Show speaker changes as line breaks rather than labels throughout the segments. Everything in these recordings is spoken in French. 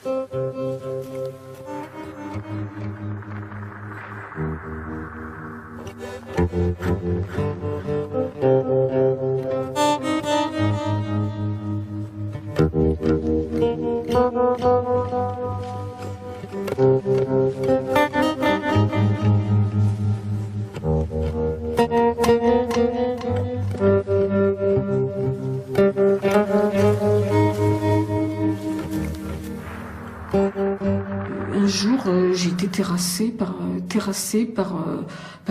Un jour, j'ai été terrassée par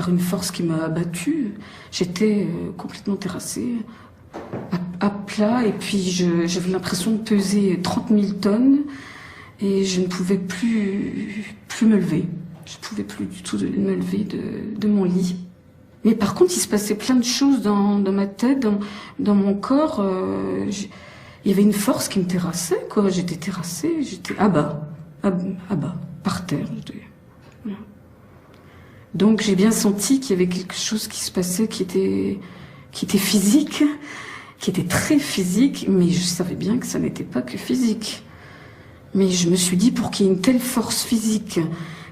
une force qui m'a abattue. J'étais complètement terrassée, à plat, et puis j'avais l'impression de peser 30 000 tonnes, et je ne pouvais plus me lever. Je ne pouvais plus du tout me lever de mon lit. Mais par contre, il se passait plein de choses dans ma tête, dans mon corps. Il y avait une force qui me terrassait, quoi. J'étais terrassée, j'étais à bas, par terre. Voilà. Donc j'ai bien senti qu'il y avait quelque chose qui se passait qui était physique, qui était très physique, mais je savais bien que ça n'était pas que physique. Mais je me suis dit, pour qu'il y ait une telle force physique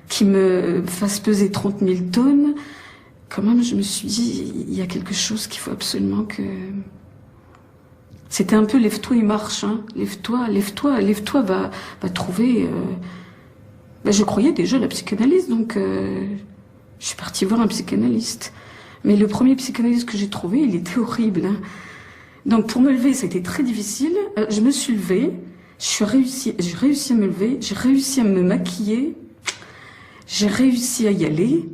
qui me fasse peser 30 000 tonnes, quand même, je me suis dit, il y a quelque chose qu'il faut absolument que... C'était un peu lève-toi et marche, hein. Lève-toi, va trouver... je croyais déjà à la psychanalyse, donc je suis partie voir un psychanalyste. Mais le premier psychanalyste que j'ai trouvé, il était horrible, hein. Donc pour me lever, ça a été très difficile. Je me suis levée, j'ai réussi à me lever, j'ai réussi à me maquiller, j'ai réussi à y aller.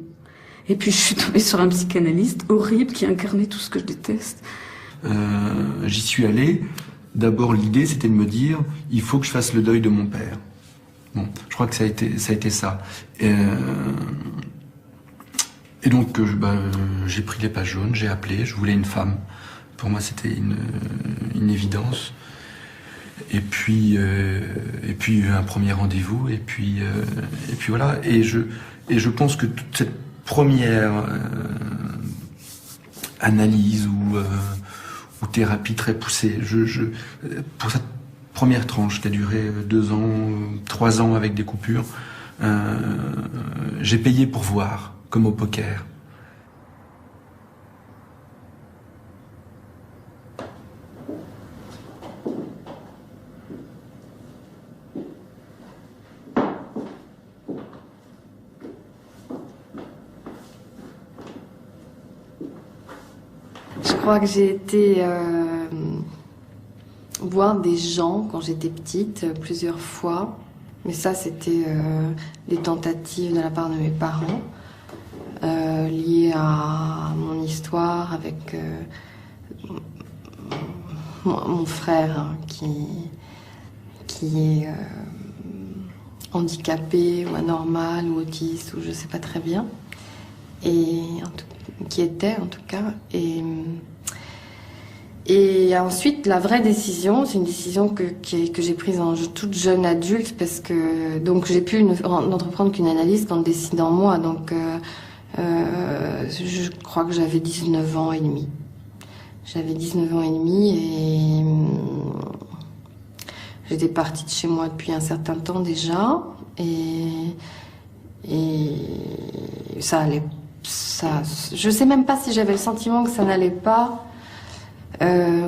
Et puis je suis tombée sur un psychanalyste horrible qui incarnait tout ce que je déteste.
J'y suis allé. D'abord, l'idée, c'était de me dire, il faut que je fasse le deuil de mon père. Bon, je crois que ça a été ça. Et donc, j'ai pris les pages jaunes, j'ai appelé, je voulais une femme. Pour moi, c'était une évidence. Et puis un premier rendez-vous, et puis voilà. Et je pense que toute cette première analyse ou thérapie très poussée, pour cette première tranche qui a duré 2 ans, 3 ans avec des coupures, j'ai payé pour voir, comme au poker.
Je crois que j'ai été voir des gens quand j'étais petite plusieurs fois, mais ça c'était des tentatives de la part de mes parents liées à mon histoire avec mon frère, hein, qui est handicapé ou anormal ou autiste ou je sais pas très bien, et qui était en tout cas. Et ensuite, la vraie décision, c'est une décision que j'ai prise en toute jeune adulte, parce que donc j'ai pu n'entreprendre qu'une analyse qu'en décidant moi. Donc je crois que j'avais 19 ans et demi. J'avais 19 ans et demi et j'étais partie de chez moi depuis un certain temps déjà, et ça allait. Je sais même pas si j'avais le sentiment que ça n'allait pas.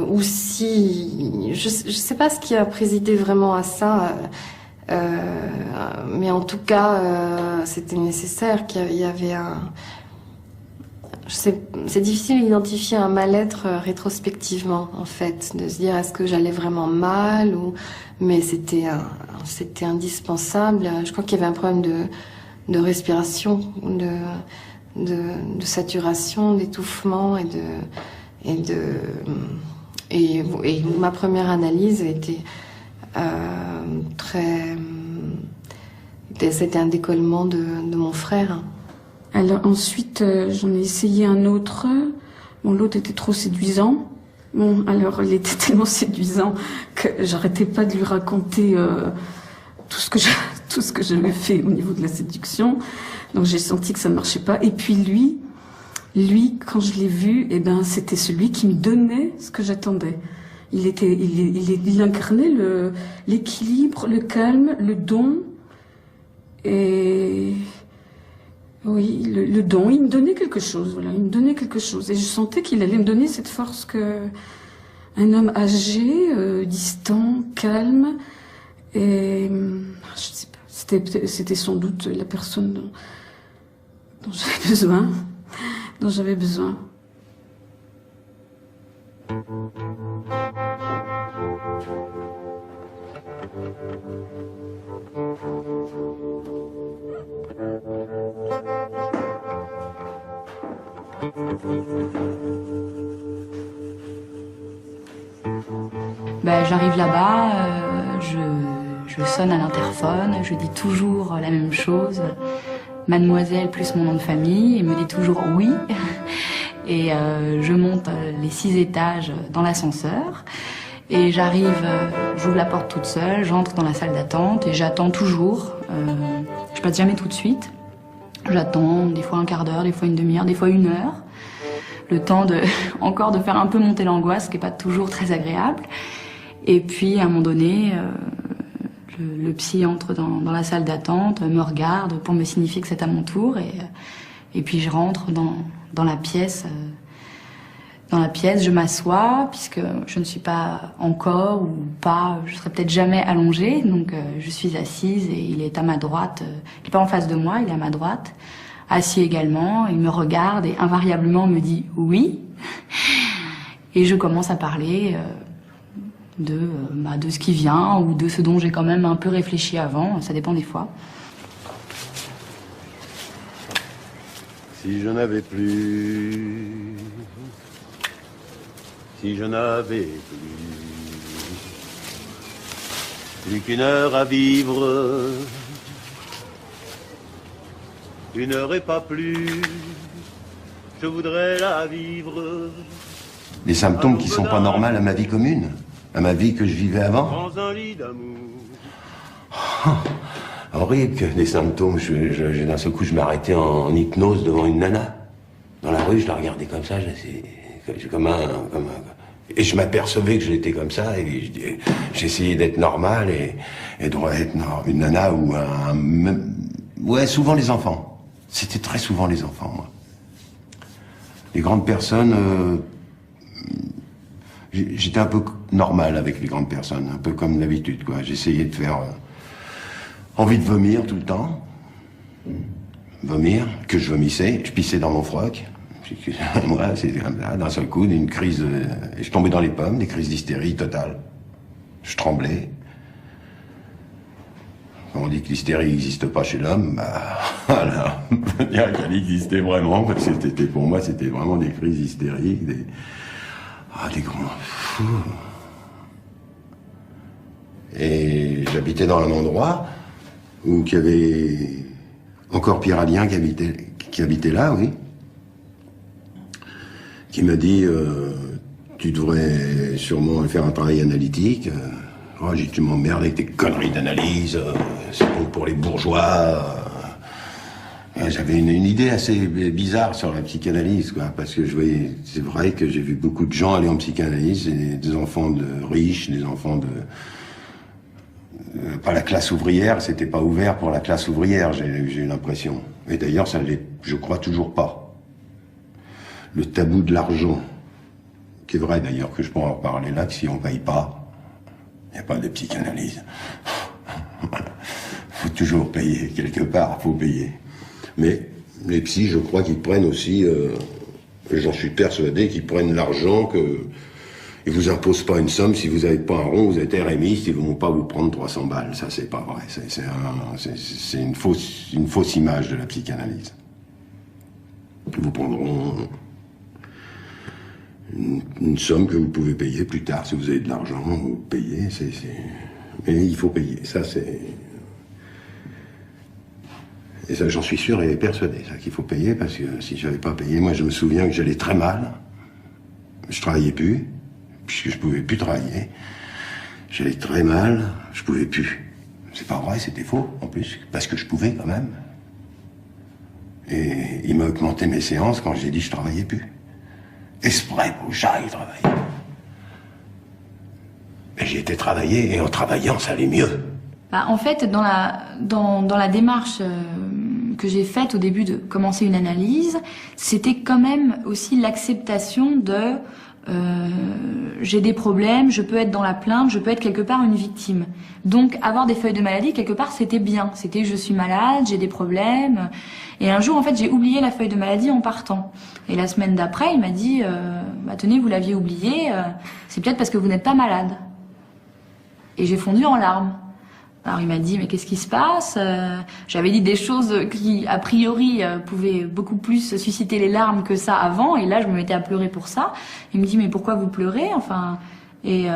Ou si... Je sais pas ce qui a présidé vraiment à ça, mais en tout cas, c'était nécessaire, qu'il y avait un... C'est difficile d'identifier un mal-être rétrospectivement, en fait, de se dire est-ce que j'allais vraiment mal, mais c'était indispensable. Je crois qu'il y avait un problème de respiration, de saturation, d'étouffement et ma première analyse a été c'était un décollement de mon frère.
Alors ensuite, j'en ai essayé un autre. Bon, l'autre était trop séduisant. Bon, alors il était tellement séduisant que j'arrêtais pas de lui raconter tout ce que j'avais fait au niveau de la séduction. Donc j'ai senti que ça ne marchait pas. Et puis lui, quand je l'ai vu, eh ben, c'était celui qui me donnait ce que j'attendais. il incarnait l'équilibre, le calme, le don. Et oui, le don, il me donnait quelque chose, voilà, il me donnait quelque chose. Et je sentais qu'il allait me donner cette force que un homme âgé, distant, calme, et je sais pas, c'était sans doute la personne dont j'avais besoin, dont j'avais besoin.
J'arrive là-bas, je sonne à l'interphone, je dis toujours la même chose, mademoiselle plus mon nom de famille, il me dit toujours oui. Et je monte les 6 étages dans l'ascenseur et j'arrive, j'ouvre la porte toute seule, j'entre dans la salle d'attente et j'attends toujours. Je passe jamais tout de suite. J'attends des fois un quart d'heure, des fois une demi-heure, des fois 1 heure. Le temps encore de faire un peu monter l'angoisse, ce qui n'est pas toujours très agréable. Et puis à un moment donné, le psy entre dans la salle d'attente, me regarde pour me signifier que c'est à mon tour et puis je rentre dans la pièce. Dans la pièce, je m'assois puisque je ne suis pas encore ou pas, je serai peut-être jamais allongée, donc je suis assise et il est à ma droite. Il n'est pas en face de moi, il est à ma droite, assis également. Il me regarde et invariablement me dit oui. Et je commence à parler de ce qui vient ou de ce dont j'ai quand même un peu réfléchi avant. Ça dépend des fois.
Si je n'avais plus, si je n'avais plus qu'une heure à vivre, 1 heure et pas plus, je voudrais la vivre.
Des symptômes qui sont pas normaux à ma vie commune, à ma vie que je vivais avant.
Dans un lit d'amour.
Horrible que des symptômes. D'un seul coup, je m'arrêtais en hypnose devant une nana. Dans la rue, je la regardais comme ça, et je m'apercevais que j'étais comme ça, et j'essayais d'être normal, et de être une nana ou ouais, souvent les enfants. C'était très souvent les enfants, moi. Les grandes personnes, j'étais un peu normal avec les grandes personnes, un peu comme d'habitude, quoi. J'essayais de faire envie de vomir tout le temps. Vomir, que je vomissais, je pissais dans mon froc. Moi, c'était comme ça, d'un seul coup, une crise, je tombais dans les pommes, des crises d'hystérie totale. Je tremblais. Quand on dit que l'hystérie n'existe pas chez l'homme, bah, voilà, on peut dire qu'elle existait vraiment, parce que pour moi, c'était vraiment des crises hystériques, des grands fous. Et j'habitais dans un endroit où il y avait encore Pierre Alien qui habitait là, oui, qui m'a dit tu devrais sûrement faire un travail analytique. Tu m'emmerdes avec tes conneries d'analyse, c'est bon pour les bourgeois. J'avais une idée assez bizarre sur la psychanalyse, quoi, parce que je voyais, c'est vrai que j'ai vu beaucoup de gens aller en psychanalyse, des enfants de riches, des enfants de pas la classe ouvrière, c'était pas ouvert pour la classe ouvrière, j'ai eu l'impression. Et d'ailleurs, ça l'est, je crois toujours pas. Le tabou de l'argent, qui est vrai d'ailleurs, que je pourrais en parler là, que si on paye pas, il n'y a pas de psychanalyse. Faut toujours payer, quelque part, faut payer. Mais les psys, je crois qu'ils prennent aussi, j'en suis persuadé, qu'ils prennent l'argent que... Ils vous imposent pas une somme, si vous n'avez pas un rond, vous êtes RMiste, ils ne vont pas vous prendre 300 balles. Ça, c'est pas vrai. C'est une fausse image de la psychanalyse. Ils vous prendront une somme que vous pouvez payer plus tard. Si vous avez de l'argent, vous payez. Mais il faut payer. Ça, c'est... Et ça, j'en suis sûr et persuadé, ça, qu'il faut payer, parce que si j'avais pas payé, moi, je me souviens que j'allais très mal. Je travaillais plus. Puisque je pouvais plus travailler. J'allais très mal, je pouvais plus. C'est pas vrai, c'était faux, en plus, parce que je pouvais quand même. Et il m'a augmenté mes séances quand j'ai dit que je travaillais plus. Exprès pour que j'aille travailler. été travailler, et en travaillant, ça allait mieux.
Bah, en fait, dans la démarche que j'ai faite au début de commencer une analyse, c'était quand même aussi l'acceptation de j'ai des problèmes, je peux être dans la plainte, je peux être quelque part une victime. Donc avoir des feuilles de maladie, quelque part, c'était bien. C'était je suis malade, j'ai des problèmes. Et un jour, en fait, j'ai oublié la feuille de maladie en partant. Et la semaine d'après, il m'a dit bah, tenez, vous l'aviez oublié, c'est peut-être parce que vous n'êtes pas malade. Et j'ai fondu en larmes. Alors il m'a dit mais qu'est-ce qui se passe? J'avais dit des choses qui a priori pouvaient beaucoup plus susciter les larmes que ça avant, et là je me mettais à pleurer pour ça. Il me dit mais pourquoi vous pleurez? Enfin, et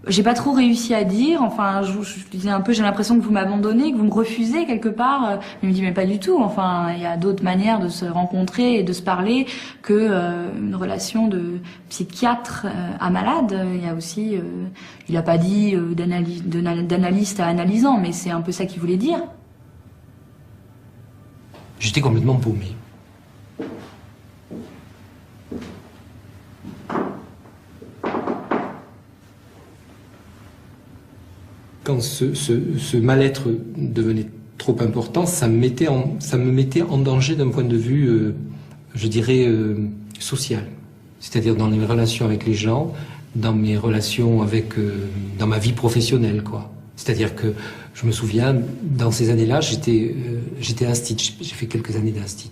j'ai pas trop réussi à dire. Enfin, je disais un peu j'ai l'impression que vous m'abandonnez, que vous me refusez quelque part. Il me dit mais pas du tout. Enfin, il y a d'autres manières de se rencontrer et de se parler que une relation de psychiatre à malade. Il y a aussi, il a pas dit d'analyste à analysant, mais c'est un peu ça qu'il voulait dire.
J'étais complètement paumé. Quand ce mal-être devenait trop important, ça me mettait en danger d'un point de vue, je dirais, social. C'est-à-dire dans mes relations avec les gens, dans mes relations avec, dans ma vie professionnelle, quoi. C'est-à-dire que je me souviens, dans ces années-là, j'étais instit. J'ai fait quelques années d'instit.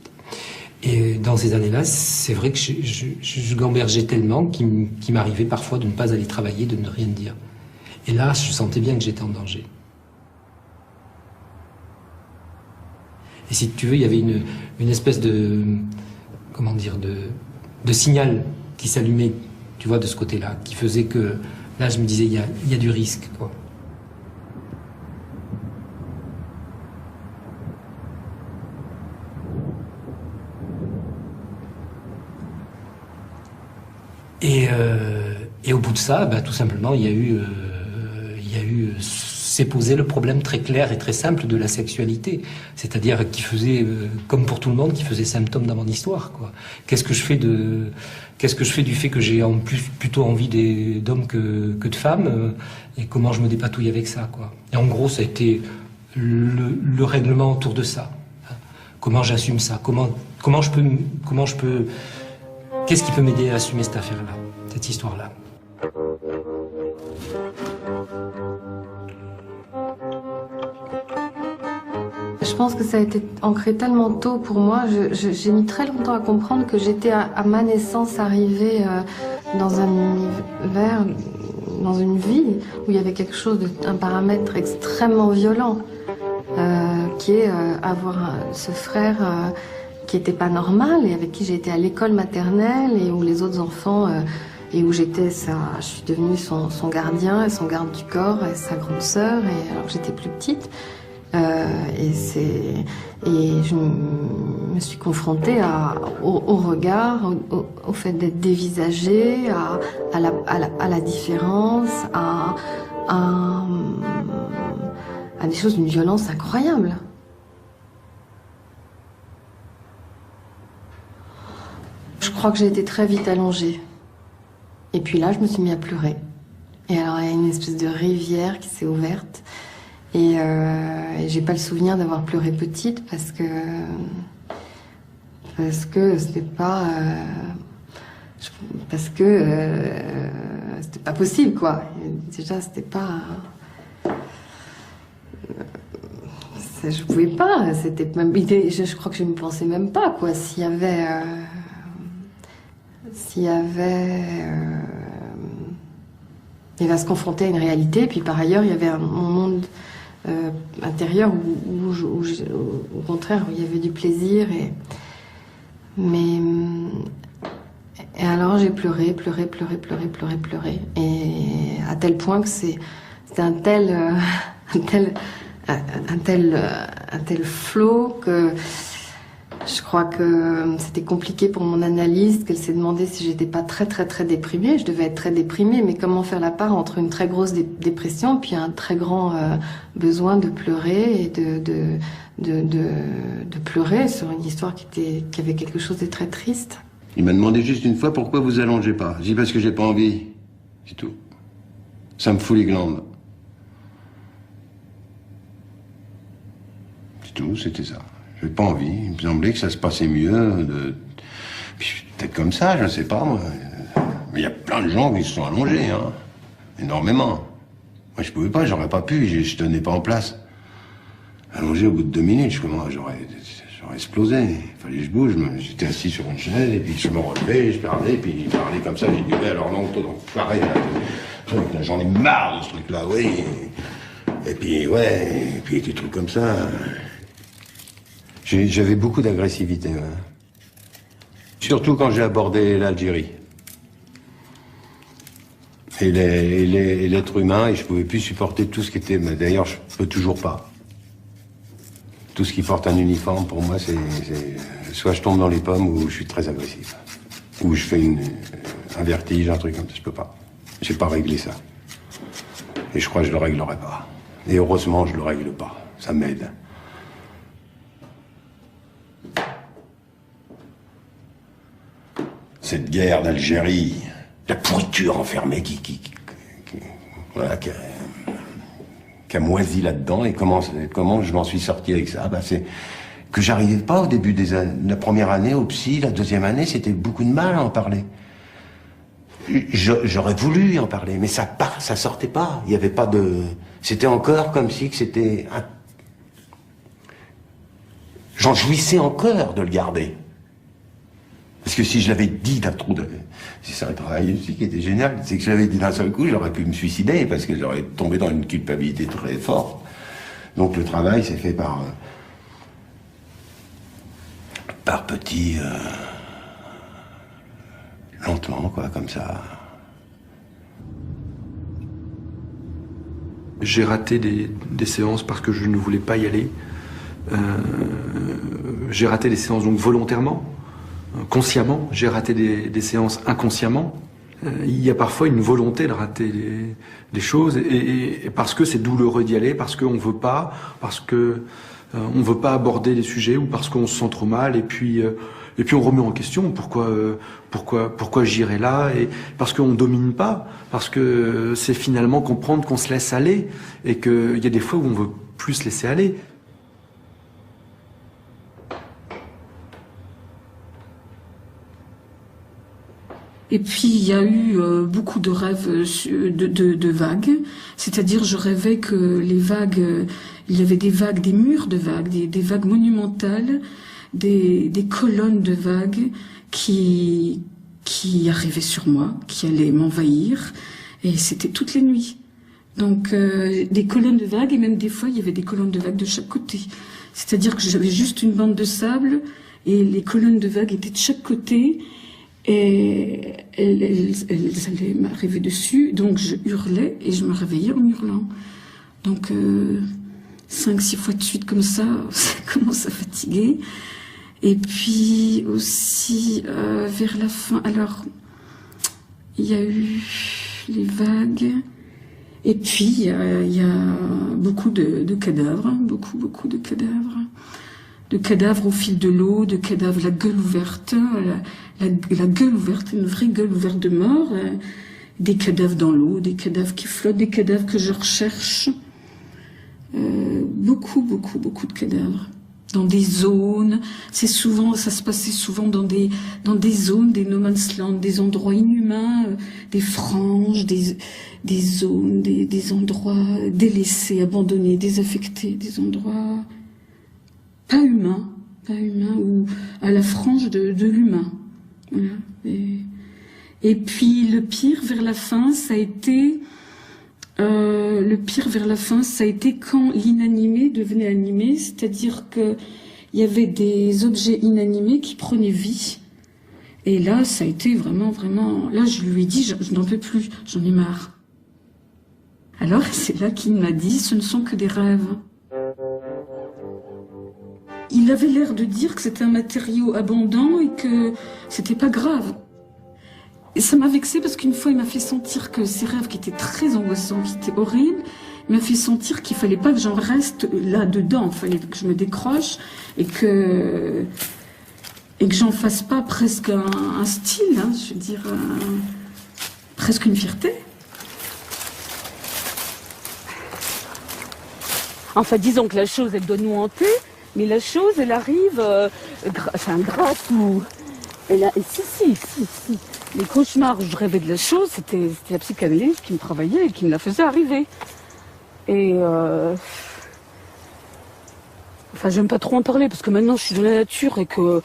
Et dans ces années-là, c'est vrai que je gambergeais tellement qu'il m'arrivait parfois de ne pas aller travailler, de ne rien dire. Et là, je sentais bien que j'étais en danger. Et si tu veux, il y avait une espèce de, comment dire, de signal qui s'allumait, tu vois, de ce côté-là, qui faisait que, là, je me disais, il y a du risque, quoi. Et au bout de ça, bah, tout simplement, s'est posé le problème très clair et très simple de la sexualité, c'est-à-dire qui faisait, comme pour tout le monde, qui faisait symptôme dans mon histoire, quoi. Qu'est-ce que je fais du fait que j'ai en plus plutôt envie d'hommes que de femmes, et comment je me dépatouille avec ça, quoi. Et en gros, ça a été le règlement autour de ça. Comment j'assume ça, comment je peux, qu'est-ce qui peut m'aider à assumer cette affaire-là, cette histoire-là.
Je pense que ça a été ancré tellement tôt pour moi. J'ai mis très longtemps à comprendre que j'étais à ma naissance arrivée dans un univers, dans une vie où il y avait quelque chose, un paramètre extrêmement violent, qui est avoir ce frère qui n'était pas normal et avec qui j'ai été à l'école maternelle et où les autres enfants, et où je suis devenue son gardien et son garde du corps et sa grande sœur, et alors que j'étais plus petite. Et je me suis confrontée au regard, au fait d'être dévisagée, à la différence, à des choses d'une violence incroyable. Je crois que j'ai été très vite allongée. Et puis là, je me suis mis à pleurer. Et alors, il y a une espèce de rivière qui s'est ouverte. Et j'ai pas le souvenir d'avoir pleuré petite parce que c'était pas c'était pas possible, quoi. Déjà, c'était pas, je pouvais pas. C'était même, je crois que je ne pensais même pas, quoi. S'il y il va se confronter à une réalité, puis par ailleurs, il y avait mon monde intérieur où au contraire, où il y avait du plaisir. Et alors j'ai pleuré. Et à tel point que c'était un tel flot que je crois que c'était compliqué pour mon analyste, qu'elle s'est demandé si j'étais pas très déprimée. Je devais être très déprimée, mais comment faire la part entre une très grosse dépression puis un très grand besoin de pleurer et de pleurer sur une histoire qui avait quelque chose de très triste.
Il m'a demandé juste une fois pourquoi vous allongez pas. J'ai dit parce que j'ai pas envie, c'est tout. Ça me fout les glandes. C'est tout, c'était ça. J'avais pas envie. Il me semblait que ça se passait mieux. Peut-être comme ça, je ne sais pas, moi. Mais il y a plein de gens qui se sont allongés, hein. Énormément. Moi, je pouvais pas, j'aurais pas pu, je tenais pas en place. Allongé au bout de 2 minutes, j'aurais explosé. Il fallait que je bouge. J'étais assis sur une chaise, et puis je me relevais, je parlais, puis je parlais comme ça. J'ai dit, ouais, alors non, pareil, là, j'en ai marre de ce truc-là, oui. Et puis, ouais, et puis des trucs comme ça. J'avais beaucoup d'agressivité, ouais. Surtout quand j'ai abordé l'Algérie. Et l'être humain, et je pouvais plus supporter tout ce qui était... D'ailleurs, je peux toujours pas. Tout ce qui porte un uniforme, pour moi, c'est soit je tombe dans les pommes, ou je suis très agressif. Ou je fais un vertige, un truc comme ça, je peux pas. J'ai pas réglé ça. Et je crois que je le réglerai pas. Et heureusement, je le règle pas. Ça m'aide. Cette guerre d'Algérie, la pourriture enfermée qui a moisi là-dedans, et comment je m'en suis sorti avec ça, c'est que j'arrivais pas au début de la première année au psy, la deuxième année, c'était beaucoup de mal à en parler. J'aurais voulu en parler, mais ça sortait pas. Il y avait pas de... C'était encore comme si que c'était... J'en jouissais encore de le garder. Parce que si je l'avais dit d'un trou de... C'est ça le travail aussi qui était génial, c'est que je l'avais dit d'un seul coup, j'aurais pu me suicider, parce que j'aurais tombé dans une culpabilité très forte. Donc le travail s'est fait par petits... lentement, quoi, comme ça.
J'ai raté des séances parce que je ne voulais pas y aller. J'ai raté des séances donc volontairement, consciemment. J'ai raté des séances inconsciemment. Il y a parfois une volonté de rater des choses, et parce que c'est douloureux d'y aller, parce qu'on veut pas, parce que on veut pas aborder les sujets, ou parce qu'on se sent trop mal, et puis on remet en question pourquoi j'irai là, et parce qu'on domine pas, parce que c'est finalement comprendre qu'on se laisse aller, et qu'il y a des fois où on veut plus se laisser aller.
Et puis il y a eu beaucoup de rêves de vagues, c'est-à-dire je rêvais que les vagues, il y avait des vagues, des murs de vagues, des vagues monumentales, des colonnes de vagues qui arrivaient sur moi, qui allaient m'envahir, et c'était toutes les nuits. Donc des colonnes de vagues, et même des fois il y avait des colonnes de vagues de chaque côté. C'est-à-dire que j'avais juste une bande de sable, et les colonnes de vagues étaient de chaque côté, et elles allaient m'arriver dessus, donc je hurlais et je me réveillais en hurlant. Donc 5-6 fois de suite comme ça commence à fatiguer. Et puis aussi vers la fin, alors il y a eu les vagues, et puis il y a beaucoup de cadavres, beaucoup de cadavres. De cadavres au fil de l'eau, de cadavres la gueule ouverte, la gueule ouverte, une vraie gueule ouverte de mort, des cadavres dans l'eau, des cadavres qui flottent, des cadavres que je recherche, beaucoup de cadavres. Dans des zones, ça se passait souvent dans des zones, des no man's land, des endroits inhumains, des franges, des zones, des endroits délaissés, abandonnés, désaffectés, des endroits pas humain, ou à la frange de l'humain. Voilà. Et puis le pire vers la fin, ça a été quand l'inanimé devenait animé, c'est-à-dire que il y avait des objets inanimés qui prenaient vie. Et là, ça a été vraiment. Là, je lui ai dit, je n'en peux plus, j'en ai marre. Alors, c'est là qu'il m'a dit, ce ne sont que des rêves. Il avait l'air de dire que c'était un matériau abondant et que c'était pas grave. Et ça m'a vexée parce qu'une fois, il m'a fait sentir que ces rêves qui étaient très angoissants, qui étaient horribles, il m'a fait sentir qu'il fallait pas que j'en reste là-dedans. Il fallait que je me décroche et que j'en fasse pas presque un style, hein, je veux dire, presque une fierté. Enfin, disons que la chose, elle doit nous hanter, mais la chose, elle arrive, grâce ou... Et si. Les cauchemars où je rêvais de la chose, c'était la psychanalyse qui me travaillait et qui me la faisait arriver. Et enfin, j'aime pas trop en parler parce que maintenant je suis dans la nature et que...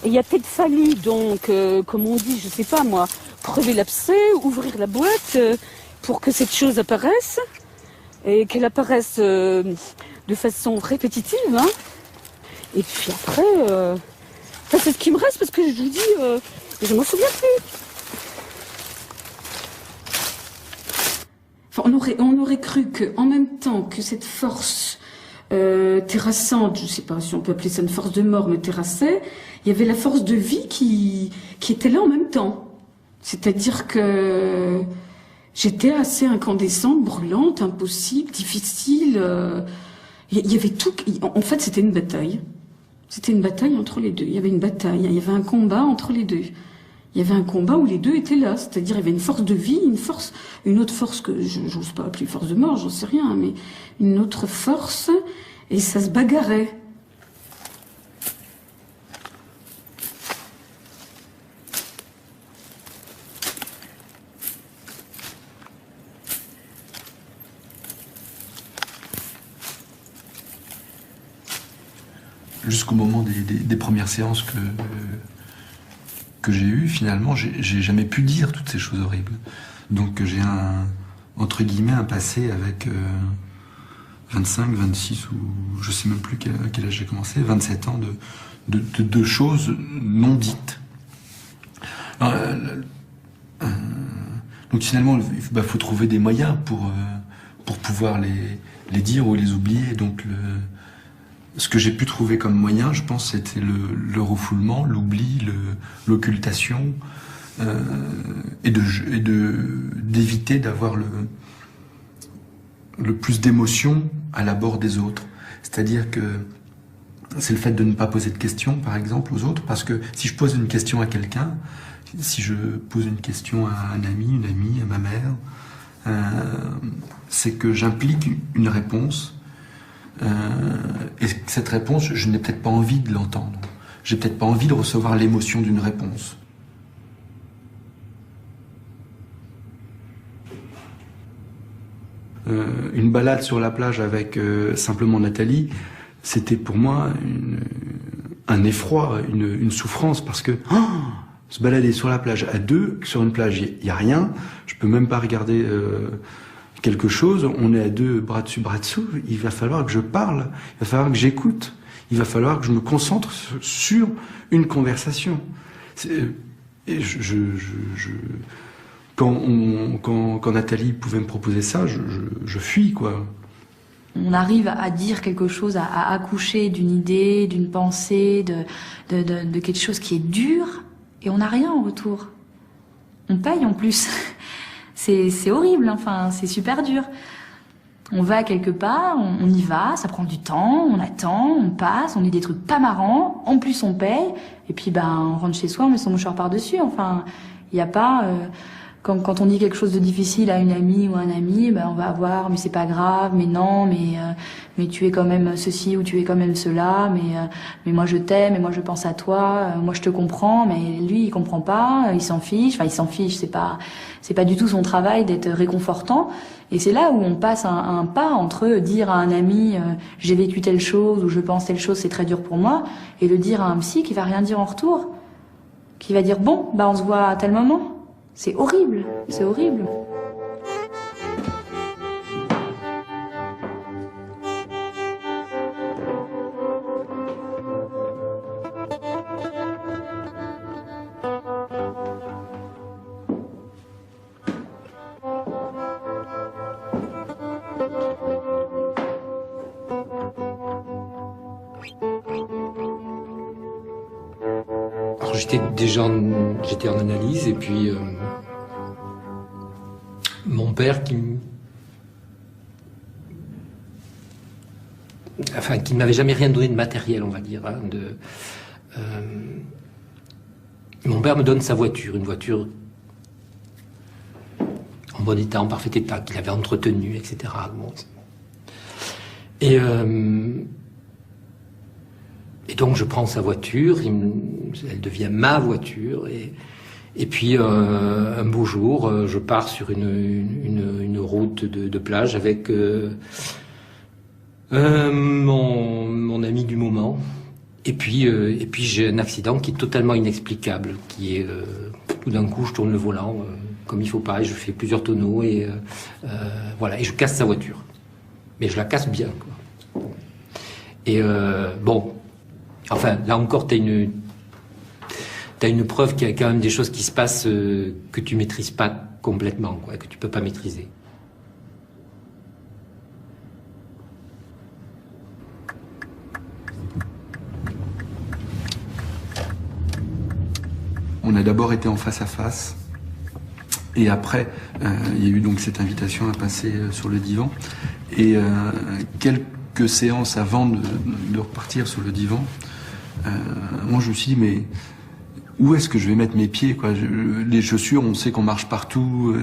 Il a peut-être fallu donc, comme on dit, je sais pas moi, crever l'abcès, ouvrir la boîte pour que cette chose apparaisse et qu'elle apparaisse de façon répétitive. Hein. Et puis après, c'est ce qui me reste parce que je vous dis, je m'en souviens plus. Enfin, on aurait cru qu'en même temps que cette force terrassante, je ne sais pas si on peut appeler ça une force de mort, mais terrassait, il y avait la force de vie qui était là en même temps. C'est-à-dire que j'étais assez incandescente, brûlante, impossible, difficile. Il y avait tout. En fait, c'était une bataille. C'était une bataille entre les deux. Il y avait une bataille, il y avait un combat entre les deux. Il y avait un combat où les deux étaient là, c'est-à-dire il y avait une force de vie, une autre force que j'ose pas appeler force de mort, j'en sais rien, mais une autre force, et ça se bagarrait.
Jusqu'au moment des premières séances que j'ai eues, finalement, j'ai jamais âge dire toutes ces choses horribles. Donc j'ai entre guillemets, un passé avec 25, 26 ou je sais même plus quel âge j'ai commencé, 27 ans de choses non dites. Alors, donc finalement, il faut trouver des moyens pour pouvoir les dire ou les oublier. Donc ce que j'ai pu trouver comme moyen, je pense, c'était le refoulement, l'oubli, l'occultation, et d'éviter d'avoir le plus d'émotions à l'abord des autres. C'est-à-dire que c'est le fait de ne pas poser de questions, par exemple, aux autres, parce que si je pose une question à quelqu'un, si je pose une question à un ami, une amie, à ma mère, c'est que j'implique une réponse. Et cette réponse, je n'ai peut-être pas envie de l'entendre. J'ai peut-être pas envie de recevoir l'émotion d'une réponse. Une balade sur la plage avec simplement Nathalie, c'était pour moi un effroi, une souffrance, parce que se balader sur la plage à deux, sur une plage, il n'y a rien, je peux même pas regarder quelque chose, on est à deux, bras dessus, bras dessous, il va falloir que je parle, il va falloir que j'écoute, il va falloir que je me concentre sur une conversation. Et quand Nathalie pouvait me proposer ça, je fuis, quoi.
On arrive à dire quelque chose, à accoucher d'une idée, d'une pensée, de quelque chose qui est dur, et on n'a rien en retour. On paye en plus. C'est horrible, enfin, c'est super dur. On va quelque part, on y va, ça prend du temps, on attend, on passe, on dit des trucs pas marrants, en plus on paye, et puis on rentre chez soi, on met son mouchoir par-dessus. Enfin, il n'y a pas... Quand on dit quelque chose de difficile à une amie ou un ami, on va avoir, mais c'est pas grave, mais non, mais tu es quand même ceci ou tu es quand même cela, mais moi je t'aime, et moi je pense à toi, moi je te comprends, mais lui il comprend pas, il s'en fiche, enfin il s'en fiche, c'est pas du tout son travail d'être réconfortant. Et c'est là où on passe un pas entre dire à un ami j'ai vécu telle chose ou je pense telle chose, c'est très dur pour moi, et le dire à un psy qui va rien dire en retour, qui va dire bon, on se voit à tel moment. C'est horrible, c'est horrible.
Alors j'étais en analyse et puis mon père qui ne m'avait jamais rien donné de matériel, on va dire. Mon père me donne sa voiture, une voiture en bon état, en parfait état, qu'il avait entretenu, etc. Bon. Et donc je prends sa voiture, elle devient ma voiture, et puis un beau jour, je pars sur une route de plage avec mon ami du moment, et puis j'ai un accident qui est totalement inexplicable, qui est tout d'un coup je tourne le volant comme il faut pas, et je fais plusieurs tonneaux, et voilà, et je casse sa voiture, mais je la casse bien, quoi. Et bon. Enfin, là encore, t'as une preuve qu'il y a quand même des choses qui se passent que tu maîtrises pas complètement, quoi, que tu peux pas maîtriser.
On a d'abord été en face à face, et après, il y a eu donc cette invitation à passer sur le divan, et quelques séances avant de repartir sur le divan, moi je me suis dit, mais où est-ce que je vais mettre mes pieds, quoi? Les chaussures, on sait qu'on marche partout,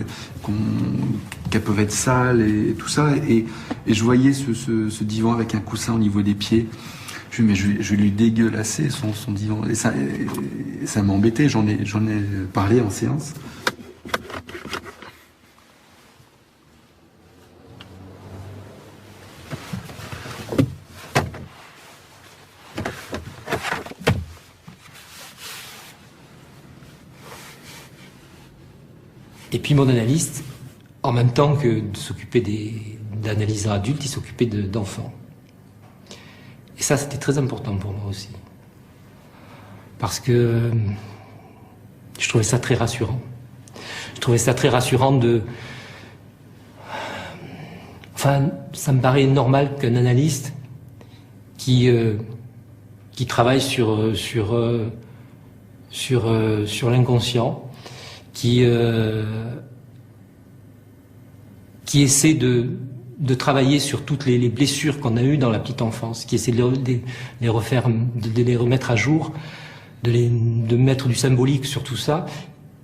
qu'elles peuvent être sales et tout ça, et je voyais ce divan avec un coussin au niveau des pieds. Je me suis dit, mais je vais lui dégueulasser son divan, et ça m'embêtait. J'en ai parlé en séance.
Et puis mon analyste, en même temps que de s'occuper d'analyseurs adultes, il s'occupait d'enfants. Et ça, c'était très important pour moi aussi. Parce que je trouvais ça très rassurant. Je trouvais ça très rassurant Enfin, ça me paraît normal qu'un analyste qui travaille sur l'inconscient, qui essaie de travailler sur toutes les blessures qu'on a eues dans la petite enfance, qui essaie de les remettre à jour, de mettre du symbolique sur tout ça.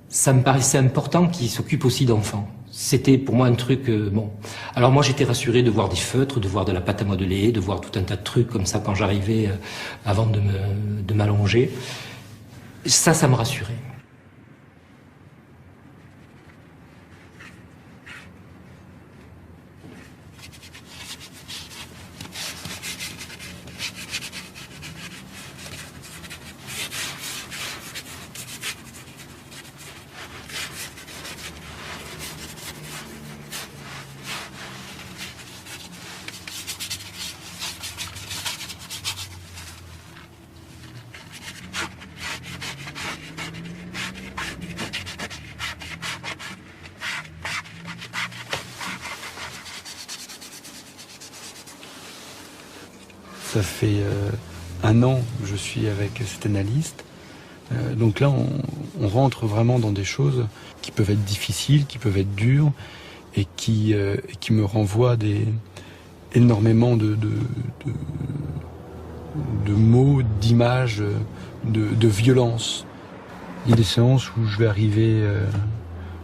Ça me paraissait important qu'il s'occupe aussi d'enfants. C'était pour moi un truc bon. Alors moi j'étais rassuré de voir des feutres, de voir de la pâte à modeler, de voir tout un tas de trucs comme ça quand j'arrivais avant de m'allonger. Ça me rassurait.
Ça fait 1 an que je suis avec cet analyste. Donc là, on rentre vraiment dans des choses qui peuvent être difficiles, qui peuvent être dures, et qui me renvoient énormément de mots, d'images, de violence. Il y a des séances où je vais arriver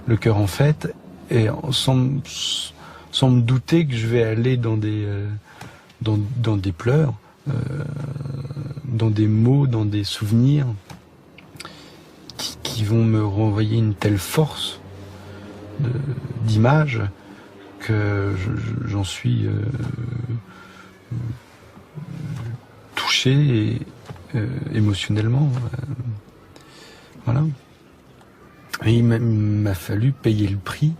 le cœur en fête, et sans me douter que je vais aller dans des pleurs, dans des mots, dans des souvenirs qui vont me renvoyer une telle force d'image que j'en suis touché émotionnellement. Voilà. Et il m'a fallu payer le prix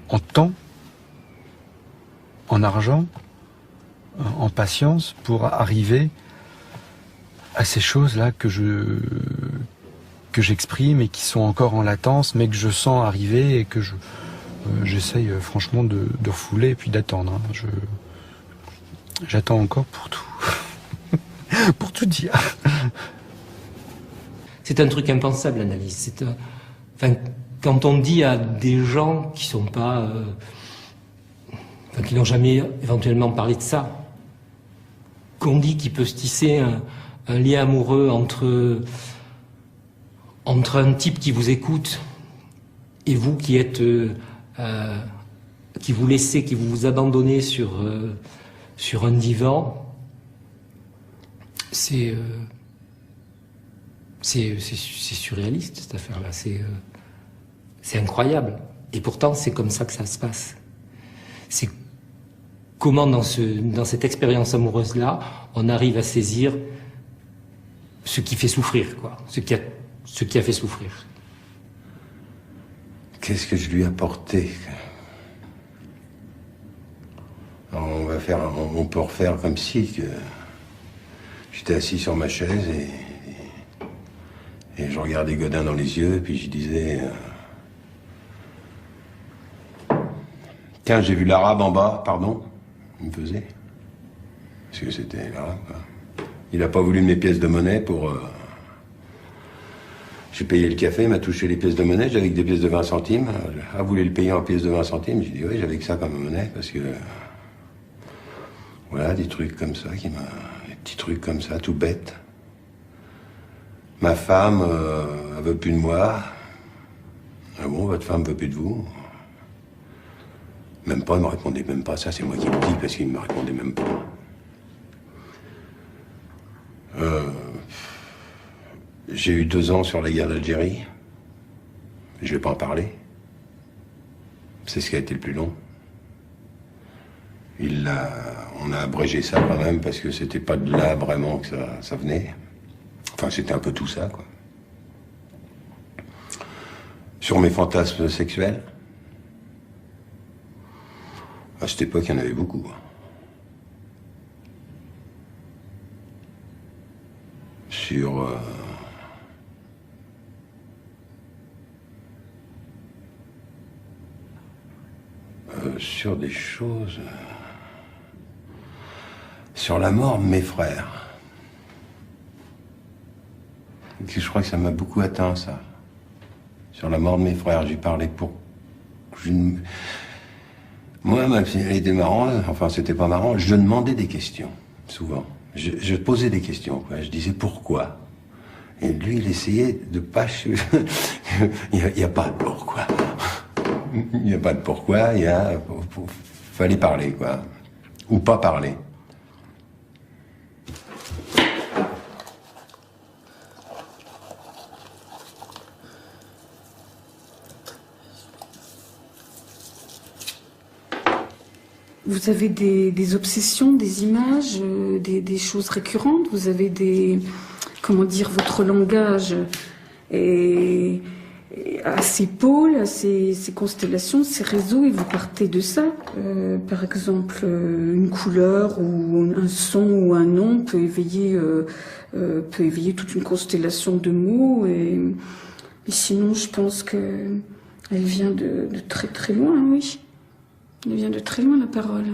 en temps, en argent, en patience, pour arriver à ces choses-là que j'exprime et qui sont encore en latence, mais que je sens arriver et que j'essaye franchement de refouler et puis d'attendre. Hein. J'attends encore pour tout, pour tout dire.
C'est un truc impensable, l'analyse. Enfin, quand on dit à des gens qui sont pas, qui n'ont jamais éventuellement parlé de ça, qu'on dit qu'il peut se tisser un lien amoureux entre un type qui vous écoute et vous qui êtes, qui vous laissez, qui vous abandonnez sur un divan, c'est surréaliste cette affaire-là. C'est incroyable. Et pourtant, c'est comme ça que ça se passe. C'est comment dans cette expérience amoureuse-là, on arrive à saisir ce qui fait souffrir, quoi. Ce qui a fait souffrir.
Qu'est-ce que je lui ai apporté? Alors, on peut refaire comme si que j'étais assis sur ma chaise et je regardais Godin dans les yeux, et puis je disais tiens, j'ai vu l'arabe en bas, pardon, il me faisait. Parce que c'était l'arabe, quoi. Il n'a pas voulu mes pièces de monnaie pour... J'ai payé le café, il m'a touché les pièces de monnaie, j'avais que des pièces de 20 centimes. Ah, vous voulez le payer en pièces de 20 centimes? J'ai dit oui, j'avais que ça comme monnaie, parce que... Voilà, des trucs comme ça, des petits trucs comme ça, tout bêtes. Ma femme, elle veut plus de moi. Ah bon, votre femme veut plus de vous? Même pas, il me répondait même pas. Ça, c'est moi qui le dis, parce qu'il me répondait même pas. J'ai eu 2 ans sur la guerre d'Algérie. Je vais pas en parler. C'est ce qui a été le plus long. On a abrégé ça quand même, parce que c'était pas de là vraiment que ça venait. Enfin, c'était un peu tout ça, quoi. Sur mes fantasmes sexuels, à cette époque, il y en avait beaucoup. Sur des choses... Sur la mort de mes frères. Je crois que ça m'a beaucoup atteint, ça. Sur la mort de mes frères, j'ai parlé pour... Moi, même si elle était marrante, enfin, c'était pas marrant, je demandais des questions, souvent. Je posais des questions, quoi. Je disais pourquoi. Et lui, il essayait de pas... Il n'y a pas de pourquoi. Il n'y a pas de pourquoi, fallait parler, quoi. Ou pas parler.
Vous avez des obsessions, des images, des choses récurrentes. Vous avez comment dire, votre langage est à ces pôles, à ces constellations, ces réseaux, et vous partez de ça. Par exemple, une couleur ou un son ou un nom peut éveiller toute une constellation de mots. Et sinon, je pense que elle vient de très très loin, oui. Elle vient de très loin, la parole.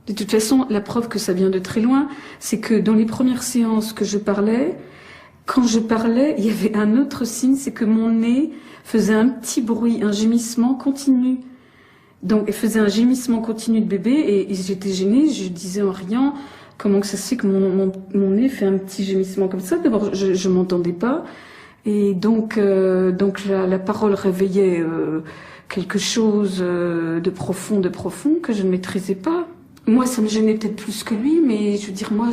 De toute façon, la preuve que ça vient de très loin, c'est que dans les premières séances que je parlais, quand je parlais, il y avait un autre signe, c'est que mon nez faisait un petit bruit, un gémissement continu. Donc, elle faisait un gémissement continu de bébé, et j'étais gênée, je disais en riant, comment que ça se fait que mon nez fait un petit gémissement comme ça? D'abord, je m'entendais pas, et donc la parole réveillait quelque chose de profond que je ne maîtrisais pas. Moi, ça me gênait peut-être plus que lui, mais je veux dire, moi,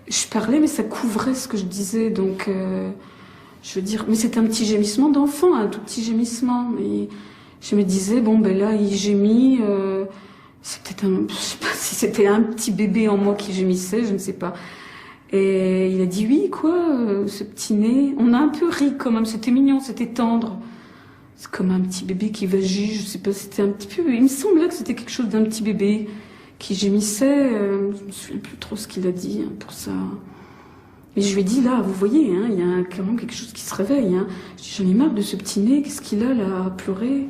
je parlais, mais ça couvrait ce que je disais, donc je veux dire, mais c'était un petit gémissement d'enfant, un tout petit gémissement, et je me disais, bon, ben là, il gémit, c'est peut-être je sais pas si c'était un petit bébé en moi qui gémissait, je ne sais pas. Et il a dit oui, quoi, ce petit nez. On a un peu ri quand même, c'était mignon, c'était tendre. C'est comme un petit bébé qui vagit, je sais pas, c'était un petit peu... Il me semblait que c'était quelque chose d'un petit bébé qui gémissait. Je me souviens plus trop ce qu'il a dit pour ça. Et je lui ai dit, là, vous voyez, il y a clairement quelque chose qui se réveille. Je dis, j'en ai marre de ce petit nez, qu'est-ce qu'il a là à pleurer?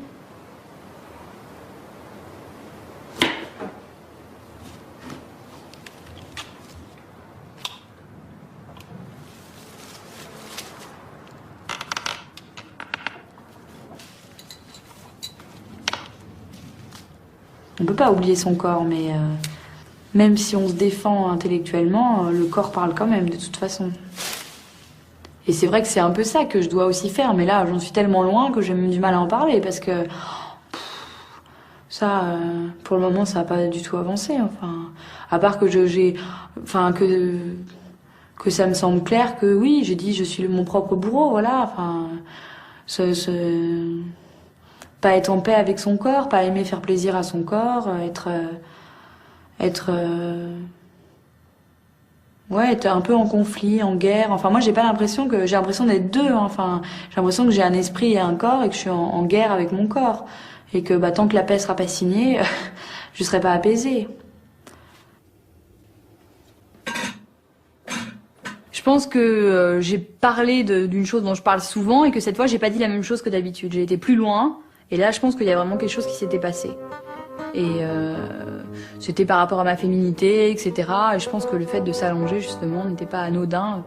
On ne peut pas oublier son corps, mais même si on se défend intellectuellement, le corps parle quand même, de toute façon. Et c'est vrai que c'est un peu ça que je dois aussi faire, mais là, j'en suis tellement loin que j'ai même du mal à en parler, parce que ça, pour le moment, ça n'a pas du tout avancé. Enfin, à part que que ça me semble clair que oui, j'ai dit je suis mon propre bourreau, voilà. Enfin, pas être en paix avec son corps, pas aimer faire plaisir à son corps, être un peu en conflit, en guerre. Enfin, moi, j'ai l'impression d'être deux. Hein. Enfin, j'ai l'impression que j'ai un esprit et un corps et que je suis en guerre avec mon corps. Et que tant que la paix sera pas signée, je serai pas apaisée. Je pense que j'ai parlé d'une chose dont je parle souvent et que cette fois, j'ai pas dit la même chose que d'habitude. J'ai été plus loin. Et là, je pense qu'il y a vraiment quelque chose qui s'était passé. Et c'était par rapport à ma féminité, etc. Et je pense que le fait de s'allonger, justement, n'était pas anodin.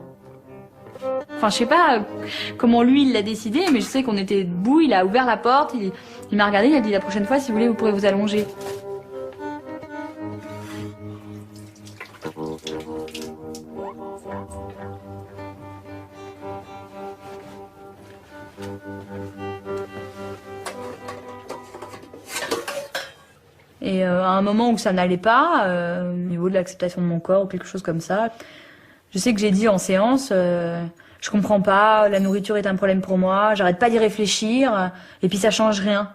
Enfin, je sais pas comment lui, il l'a décidé, mais je sais qu'on était debout, il a ouvert la porte, il m'a regardé, il a dit « La prochaine fois, si vous voulez, vous pourrez vous allonger ». Et à un moment où ça n'allait pas, au niveau de l'acceptation de mon corps ou quelque chose comme ça, je sais que j'ai dit en séance, je comprends pas, la nourriture est un problème pour moi, j'arrête pas d'y réfléchir, et puis ça change rien.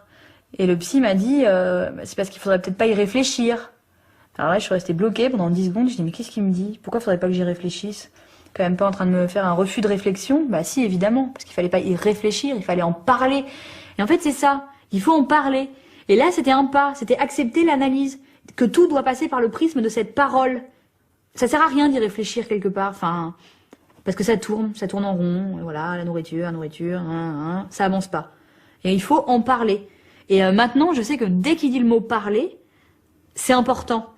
Et le psy m'a dit, c'est parce qu'il faudrait peut-être pas y réfléchir. Alors là, je suis restée bloquée pendant 10 secondes, je dis mais qu'est-ce qu'il me dit? Pourquoi faudrait pas que j'y réfléchisse? Quand même pas en train de me faire un refus de réflexion? Bah si, évidemment, parce qu'il fallait pas y réfléchir, il fallait en parler. Et en fait, c'est ça, il faut en parler. Et là, c'était un pas, c'était accepter l'analyse, que tout doit passer par le prisme de cette parole. Ça sert à rien d'y réfléchir quelque part, enfin, parce que ça tourne en rond, et voilà, la nourriture, ça avance pas. Et il faut en parler. Et maintenant, je sais que dès qu'il dit le mot parler, c'est important.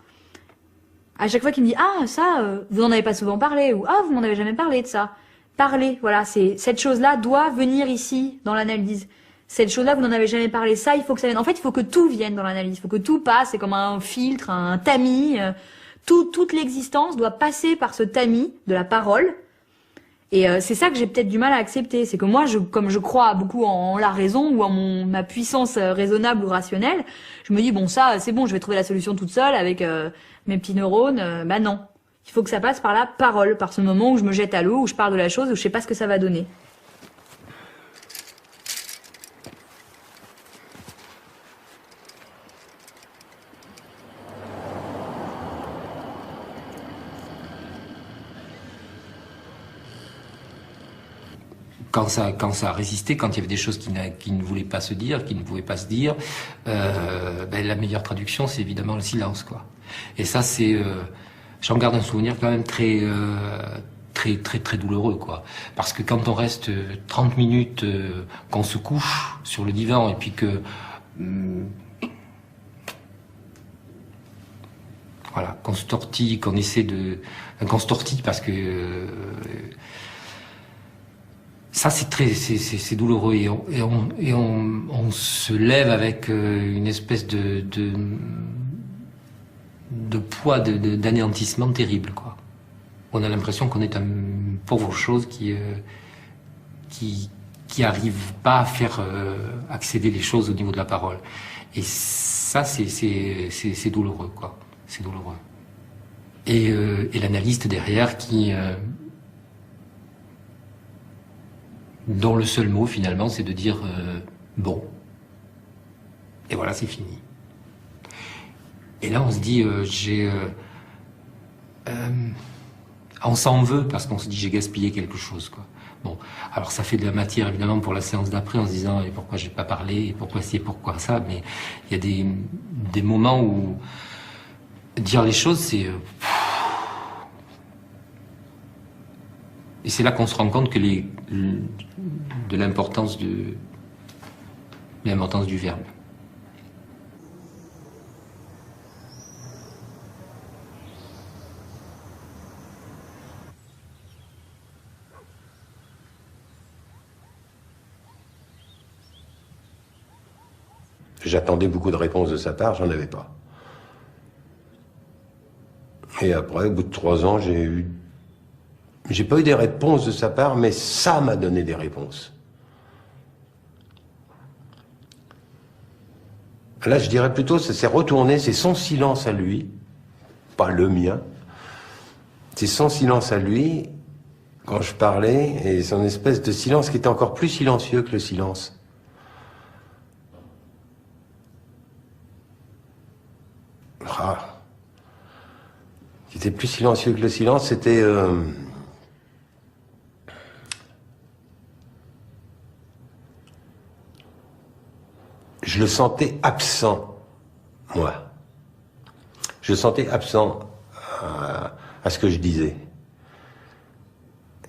À chaque fois qu'il me dit, ah, ça, vous n'en avez pas souvent parlé, ou ah, vous m'en avez jamais parlé de ça. Parler, voilà, cette chose-là doit venir ici, dans l'analyse. Cette chose-là, vous n'en avez jamais parlé, ça, il faut que ça vienne. En fait, il faut que tout vienne dans l'analyse, il faut que tout passe, c'est comme un filtre, un tamis. Toute l'existence doit passer par ce tamis de la parole. Et c'est ça que j'ai peut-être du mal à accepter. C'est que moi, comme je crois beaucoup en la raison ou en ma puissance raisonnable ou rationnelle, je me dis, bon, ça, c'est bon, je vais trouver la solution toute seule avec mes petits neurones. Bah non. Il faut que ça passe par la parole, par ce moment où je me jette à l'eau, où je parle de la chose, où je sais pas ce que ça va donner.
Quand ça a résisté, quand il y avait des choses qui ne voulaient pas se dire, qui ne pouvaient pas se dire, la meilleure traduction, c'est évidemment le silence, quoi. Et ça, j'en garde un souvenir quand même très douloureux, quoi. Parce que quand on reste 30 minutes, qu'on se couche sur le divan et puis que voilà, qu'on se tortille, qu'on se tortille parce que ça, c'est douloureux et on se lève avec une espèce de poids, d'anéantissement terrible, quoi. On a l'impression qu'on est une pauvre chose qui arrive pas à faire accéder les choses au niveau de la parole. Et ça, c'est douloureux, quoi. C'est douloureux. Et l'analyste derrière dont le seul mot finalement c'est de dire bon, et voilà, c'est fini. Et là on se dit on s'en veut parce qu'on se dit j'ai gaspillé quelque chose, quoi. Bon, alors ça fait de la matière évidemment pour la séance d'après en se disant et pourquoi j'ai pas parlé, et pourquoi ci, et pourquoi ça, mais il y a des moments où dire les choses c'est et c'est là qu'on se rend compte que de l'importance du verbe.
J'attendais beaucoup de réponses de sa part, j'en avais pas. Et après, au bout de 3 ans, j'ai eu J'ai pas eu des réponses de sa part, mais ça m'a donné des réponses. Là, je dirais plutôt, ça s'est retourné, c'est son silence à lui, pas le mien. C'est son silence à lui, quand je parlais, et son espèce de silence qui était encore plus silencieux que le silence. Ah. Qui était plus silencieux que le silence, c'était... Je le sentais absent, moi. Je le sentais absent à ce que je disais.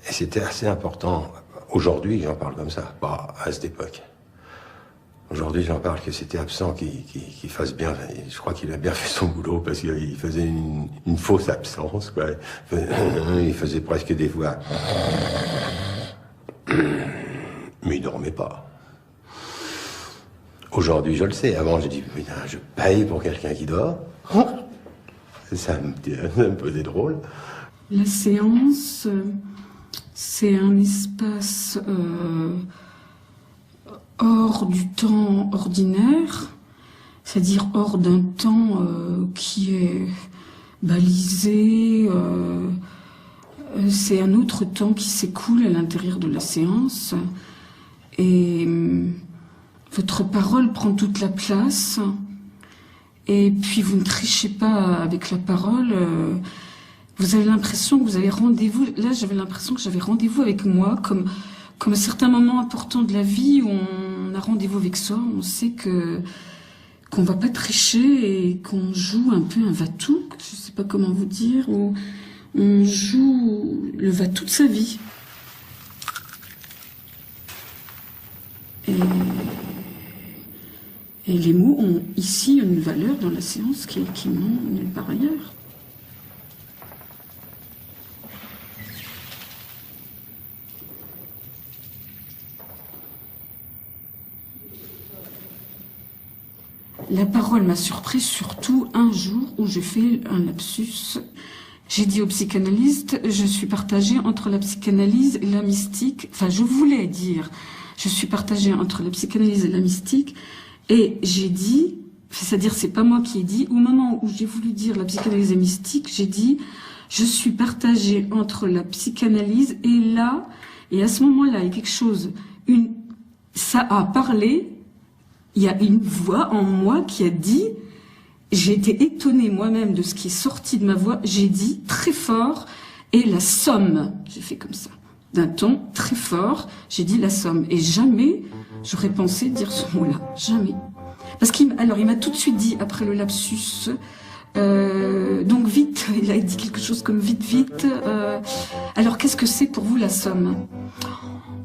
Et c'était assez important. Aujourd'hui, j'en parle comme ça, pas à cette époque. Aujourd'hui, j'en parle que c'était absent, qu'il fasse bien. Je crois qu'il a bien fait son boulot parce qu'il faisait une fausse absence, quoi. Il faisait presque des voix. Mais il dormait pas. Aujourd'hui, je le sais. Avant, j'ai dit, putain, je paye pour quelqu'un qui dort. Ça me faisait drôle.
La séance, c'est un espace hors du temps ordinaire, c'est-à-dire hors d'un temps qui est balisé. C'est un autre temps qui s'écoule à l'intérieur de la séance. Et votre parole prend toute la place. Et puis vous ne trichez pas avec la parole. Vous avez l'impression que vous avez rendez-vous. Là, j'avais l'impression que j'avais rendez-vous avec moi, comme à certains moments importants de la vie où on a rendez-vous avec soi. On sait qu'on va pas tricher et qu'on joue un peu un va-tout. Je sais pas comment vous dire. Où on joue le va-tout de sa vie. Et les mots ont ici une valeur dans la séance qui n'ont nulle part ailleurs. La parole m'a surpris surtout un jour où j'ai fait un lapsus. J'ai dit au psychanalyste, je suis partagée entre la psychanalyse et la mystique. Enfin, je voulais dire, je suis partagée entre la psychanalyse et la mystique. Et j'ai dit, c'est-à-dire c'est pas moi qui ai dit, au moment où j'ai voulu dire la psychanalyse est mystique, j'ai dit, je suis partagée entre la psychanalyse et là, et à ce moment-là, il y a quelque chose, ça a parlé, il y a une voix en moi qui a dit, j'ai été étonnée moi-même de ce qui est sorti de ma voix, j'ai dit très fort, et la somme, j'ai fait comme ça, d'un ton très fort, j'ai dit la somme, et jamais j'aurais pensé dire ce mot-là, jamais. Parce il m'a tout de suite dit, après le lapsus, donc vite, il a dit quelque chose comme vite, alors qu'est-ce que c'est pour vous la somme?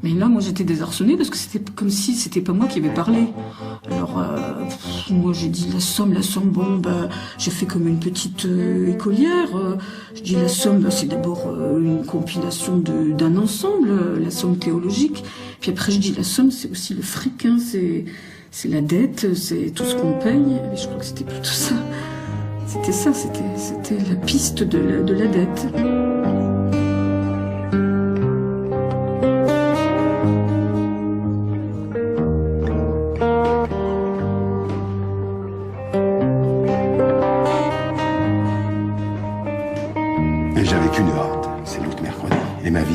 Mais là, moi, j'étais désarçonnée parce que c'était comme si c'était pas moi qui avais parlé. Alors, moi, j'ai dit la somme, bon, j'ai fait comme une petite écolière. Je dis la somme, c'est d'abord une compilation d'un ensemble, la somme théologique. Puis après, je dis la somme, c'est aussi le fric, hein, c'est la dette, c'est tout ce qu'on paye. Et je crois que c'était plutôt ça. C'était ça, c'était la piste de la dette.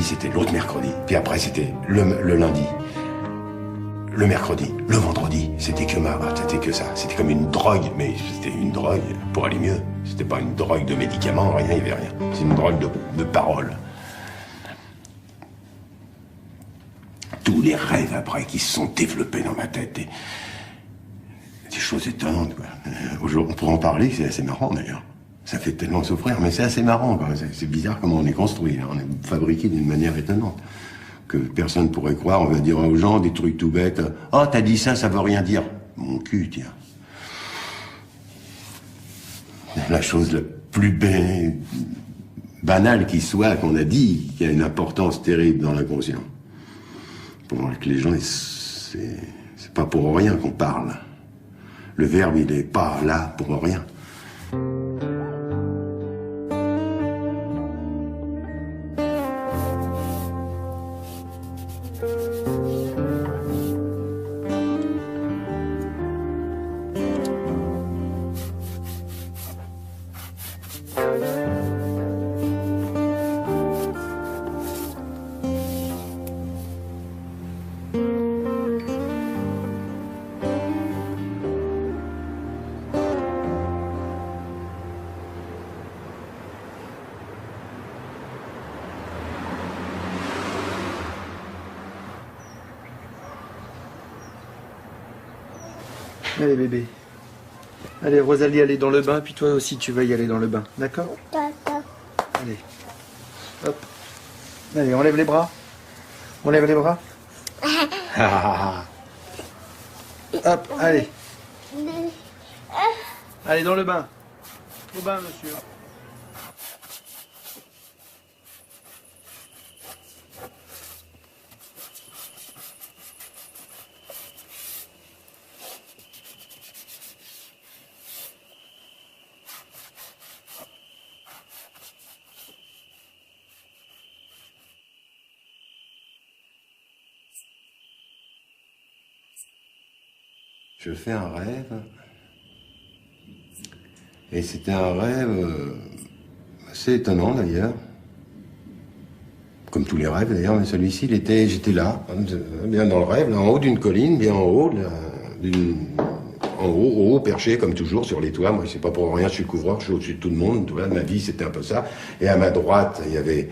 C'était l'autre mercredi, puis après c'était le lundi, le mercredi, le vendredi, c'était que ça, c'était comme une drogue, mais c'était une drogue pour aller mieux, c'était pas une drogue de médicaments, rien, il n'y avait rien, c'est une drogue de parole. Tous les rêves après qui se sont développés dans ma tête, des choses étonnantes, quoi. Aujourd'hui, on pourrait en parler, c'est assez marrant d'ailleurs. Ça fait tellement souffrir, mais c'est assez marrant, quoi. C'est bizarre comment on est construit, hein. On est fabriqué d'une manière étonnante. Que personne ne pourrait croire, on va dire aux gens des trucs tout bêtes. « Oh, t'as dit ça, ça veut rien dire. » Mon cul, tiens. La chose la plus banale qui soit, qu'on a dit, qui a une importance terrible dans l'inconscient. Pour que les gens, c'est pas pour rien qu'on parle. Le verbe, il est pas là pour rien.
Allez bébé. Allez Rosalie, allez dans le bain, puis toi aussi tu vas y aller dans le bain, d'accord? Allez. Hop. Allez, on lève les bras. On lève les bras. Hop, allez. Allez dans le bain. Au bain, monsieur.
Je fais un rêve, et c'était un rêve assez étonnant d'ailleurs, comme tous les rêves d'ailleurs, mais celui-ci, j'étais là, bien dans le rêve, là, en haut d'une colline, bien en haut, au haut, perché comme toujours sur les toits. Moi, c'est pas pour rien, je suis couvreur, je suis au-dessus de tout le monde. Voilà, ma vie, c'était un peu ça. Et à ma droite, il y avait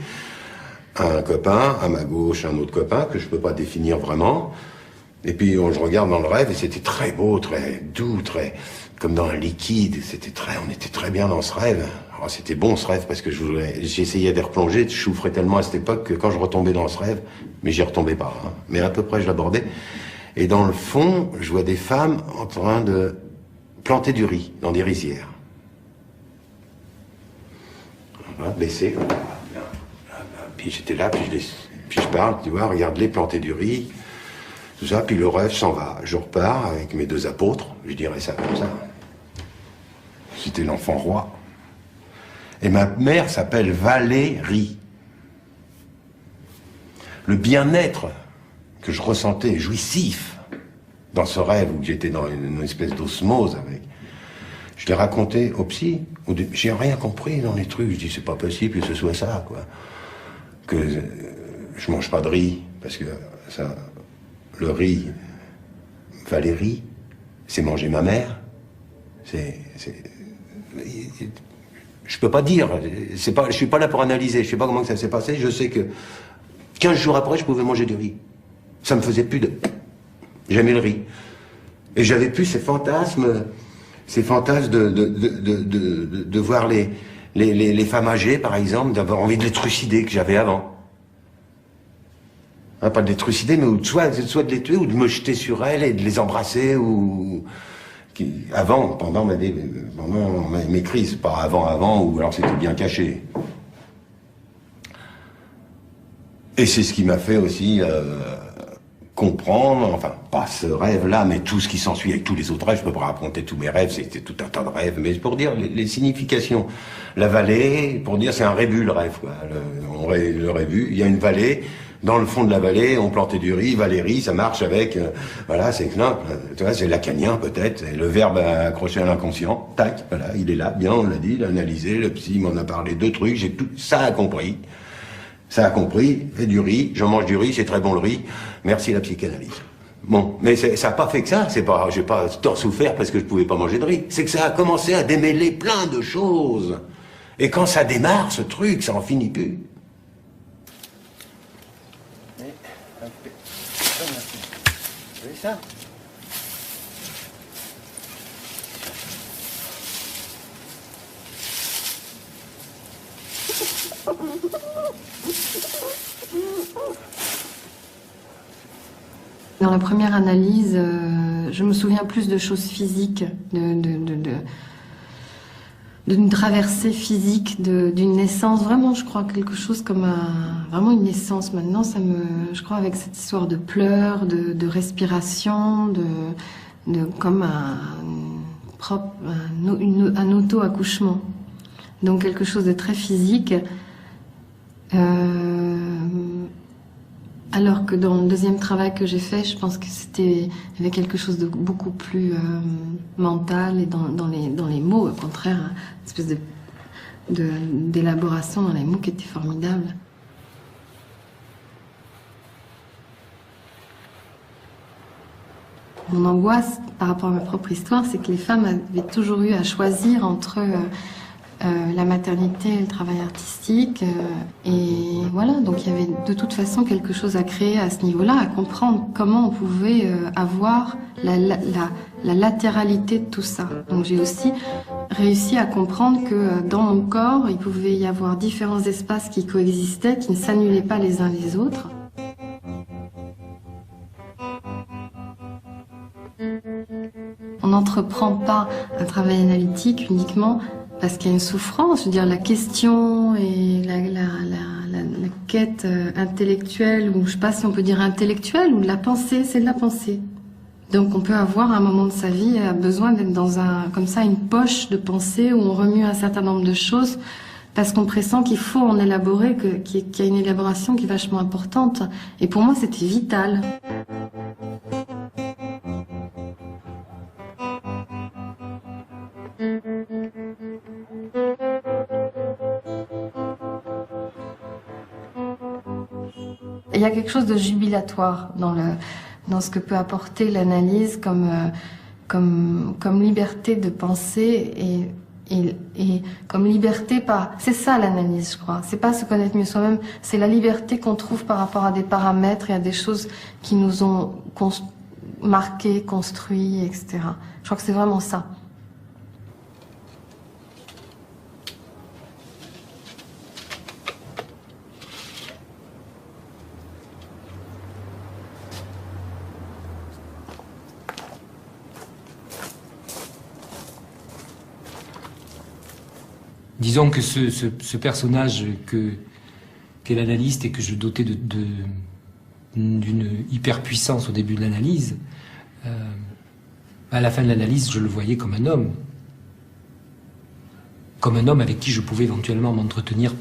un copain, à ma gauche, un autre copain que je peux pas définir vraiment. Et puis je regarde dans le rêve et c'était très beau, très doux, très comme dans un liquide. On était très bien dans ce rêve. Alors, c'était bon ce rêve parce que j'essayais de replonger. Je souffrais tellement à cette époque que quand je retombais dans ce rêve, mais j'y retombais pas. Hein, mais à peu près je l'abordais. Et dans le fond, je vois des femmes en train de planter du riz dans des rizières. Voilà, baissé. Puis j'étais là, puis je parle, tu vois, regarde-les planter du riz. Tout ça, puis le rêve s'en va. Je repars avec mes deux apôtres, je dirais ça comme ça. C'était l'enfant roi. Et ma mère s'appelle Valérie. Le bien-être que je ressentais jouissif dans ce rêve où j'étais dans une espèce d'osmose avec. Je l'ai raconté au psy. J'ai rien compris dans les trucs. Je dis c'est pas possible que ce soit ça, quoi. Que je mange pas de riz parce que ça. Le riz, Valérie, c'est manger ma mère. Je peux pas dire. Je suis pas là pour analyser. Je sais pas comment ça s'est passé. Je sais que 15 jours après, je pouvais manger du riz. Ça me faisait plus de. J'aimais le riz. Et j'avais plus ces fantasmes de voir les femmes âgées, par exemple, d'avoir envie de les trucider que j'avais avant. Hein, pas de les trucider, mais soit de les tuer ou de me jeter sur elles et de les embrasser ou pendant mes crises, pas avant ou alors c'était bien caché. Et c'est ce qui m'a fait aussi comprendre, enfin pas ce rêve-là, mais tout ce qui s'ensuit avec tous les autres rêves. Je peux pas raconter tous mes rêves, c'était tout un tas de rêves, mais pour dire les significations. La vallée, pour dire c'est un rébus le rêve, quoi. Le rébus, il y a une vallée. Dans le fond de la vallée, on plantait du riz, Valérie, ça marche avec, voilà, c'est simple, tu vois, c'est lacanien peut-être, et le verbe accroché à l'inconscient, tac, voilà, il est là, bien, on l'a dit, il a analysé, le psy m'en a parlé, 2 trucs, j'ai tout, ça a compris, fait du riz, j'en mange du riz, c'est très bon le riz, merci la psychanalyse. Bon, mais ça n'a pas fait que ça, j'ai pas tant souffert parce que je pouvais pas manger de riz, c'est que ça a commencé à démêler plein de choses, et quand ça démarre, ce truc, ça en finit plus. Ça.
Dans la première analyse, je me souviens plus de choses physiques, d'une traversée physique, d'une naissance, vraiment, je crois, quelque chose comme vraiment une naissance. Maintenant, je crois, avec cette histoire de pleurs, de respiration, comme un auto-accouchement. Donc quelque chose de très physique. Alors que dans le deuxième travail que j'ai fait, je pense que il y avait quelque chose de beaucoup plus mental et dans les mots, au contraire, une espèce d'élaboration dans les mots qui était formidable. Mon angoisse par rapport à ma propre histoire, c'est que les femmes avaient toujours eu à choisir entre la maternité et le travail artistique. Et voilà, donc il y avait de toute façon quelque chose à créer à ce niveau-là, à comprendre comment on pouvait avoir la latéralité de tout ça. Donc j'ai aussi réussi à comprendre que dans mon corps, il pouvait y avoir différents espaces qui coexistaient, qui ne s'annulaient pas les uns les autres. On n'entreprend pas un travail analytique uniquement parce qu'il y a une souffrance. Je veux dire, la question et la quête intellectuelle, ou je sais pas si on peut dire intellectuelle, ou de la pensée, c'est de la pensée. Donc on peut avoir à un moment de sa vie besoin d'être dans comme ça, une poche de pensée où on remue un certain nombre de choses parce qu'on pressent qu'il faut en élaborer, qu'il y a une élaboration qui est vachement importante. Et pour moi, c'était vital. Il y a quelque chose de jubilatoire dans ce que peut apporter l'analyse comme liberté de penser et comme liberté par... C'est ça l'analyse, je crois. C'est pas se connaître mieux soi-même, c'est la liberté qu'on trouve par rapport à des paramètres et à des choses qui nous ont marqués, construits, etc. Je crois que c'est vraiment ça.
Disons que ce personnage qu'est l'analyste et que je dotais d'une hyperpuissance au début de l'analyse, à la fin de l'analyse, je le voyais comme un homme. Comme un homme avec qui je pouvais éventuellement m'entretenir.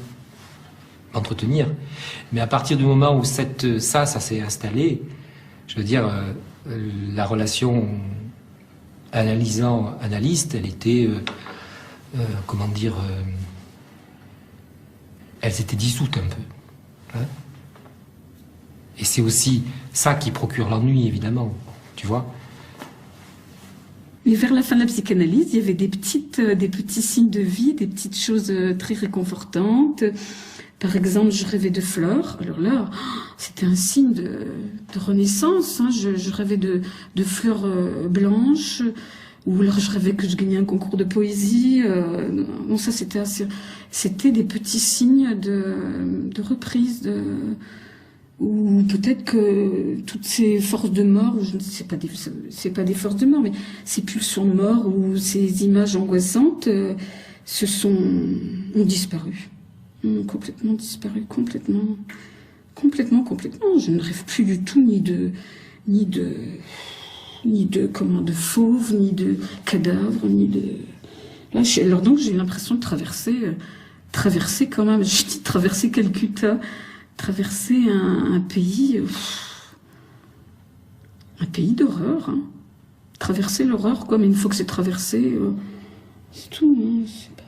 Mais à partir du moment où ça s'est installé, je veux dire, la relation analysant-analyste, elle était... elles étaient dissoutes un peu. Hein, et c'est aussi ça qui procure l'ennui, évidemment, tu vois.
Mais vers la fin de la psychanalyse, il y avait des petits signes de vie, des petites choses très réconfortantes. Par exemple, je rêvais de fleurs. Alors là, c'était un signe de renaissance. Hein. Je rêvais de fleurs blanches. Ou alors je rêvais que je gagnais un concours de poésie. Bon, ça c'était des petits signes de reprise, ou peut-être que toutes ces forces de mort, c'est pas des forces de mort, mais ces pulsions de mort ou ces images angoissantes ont disparu, complètement disparu, complètement. Je ne rêve plus du tout ni de fauves, ni de cadavres, ni de... Là, alors donc j'ai eu l'impression de traverser quand même, je dis traverser Calcutta, traverser un pays d'horreur, hein. Traverser l'horreur, quoi, mais une fois que c'est traversé, c'est tout, hein, c'est pas...